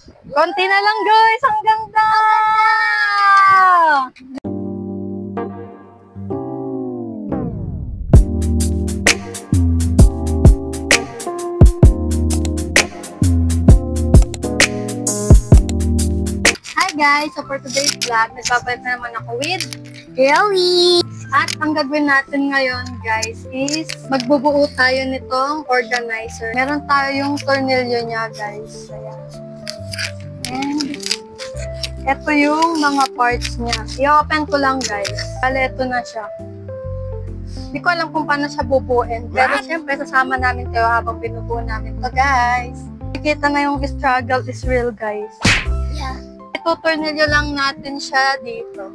Konti na lang guys, ang ganda! Hi guys! So for today's vlog, nagbabalik na naman ako with Ellie! At ang gagawin natin ngayon guys is magbubuo tayo nitong organizer. Meron tayong tornilyo niya guys. Ayan. And ito yung mga parts niya. I-open ko lang guys. Bale, ito na siya. Hindi ko alam kung paano siya bubuin. Pero syempre, sasama namin kayo habang binubuo namin to guys. Nakikita na yung struggle is real guys. Yeah. Ito, tornilyo lang natin siya dito.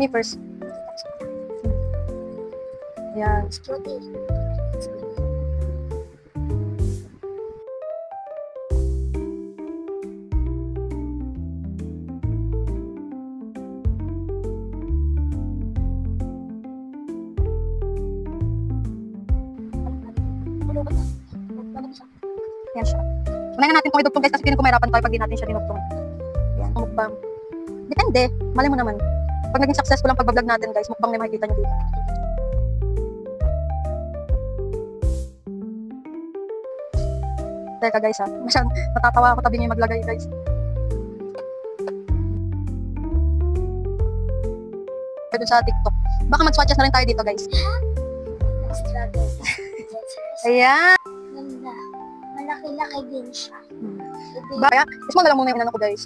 Me first. Yan. Yan siya. Unahin natin kung idugtong guys kasi feeling ko mahirapan tayo pag di natin siya dinugtong. Yan, mukbang. Depende. Malay mo naman. Pag naging successful ang pag-vlog natin guys, mukbang na makikita nyo dito. Teka guys ha, masyadong matatawa ako tabi niyo maglagay guys. Pwede sa TikTok. Baka mag-swatches na rin tayo dito guys. Ayan. Ganda. Malaki-laki din siya. Baya, small na lang muna yung inano ko guys.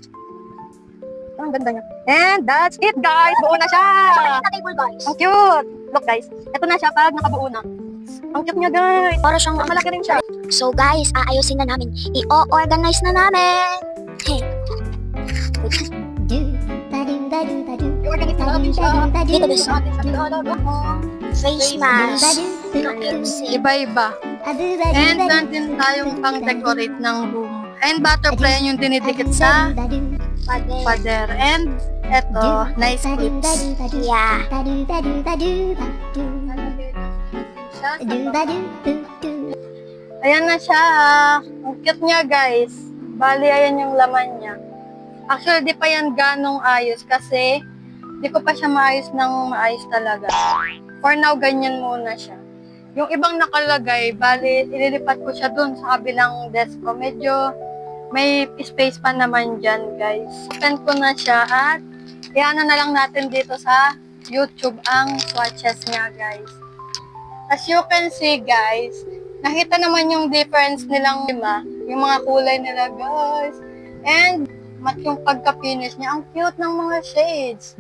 Ang ganda niya. And that's it guys! Buo na siya! Sa table guys. Ang cute! Look guys, ito na siya pag nakabuo na. Ang cute niya guys! Para siyang Malaki rin siya. So guys, aayusin na namin. I-organize na namin. Hey. I-organize na namin siya. Dito ba siya? Face mask. Iba-iba. And nandun tayong pang-decorate ng room. And butterfly yung dinidikit sa pader. And eto, nice clips. Yeah. Ayan na siya. Ang cute niya guys. Bali, ayan yung laman niya. Actually, di pa yan ganong ayos kasi di ko pa siya maayos ng maayos talaga. For now, ganyan muna siya. Yung ibang nakalagay, bali, ililipat ko siya dun sa kabilang desk ko. Medyo may space pa naman dyan, guys. Open ko na siya at iano na lang natin dito sa YouTube ang swatches niya, guys. As you can see, guys, nakita naman yung difference nilang lima, yung mga kulay nila, guys. And, mat yung pagka-finish niya. Ang cute ng mga shades.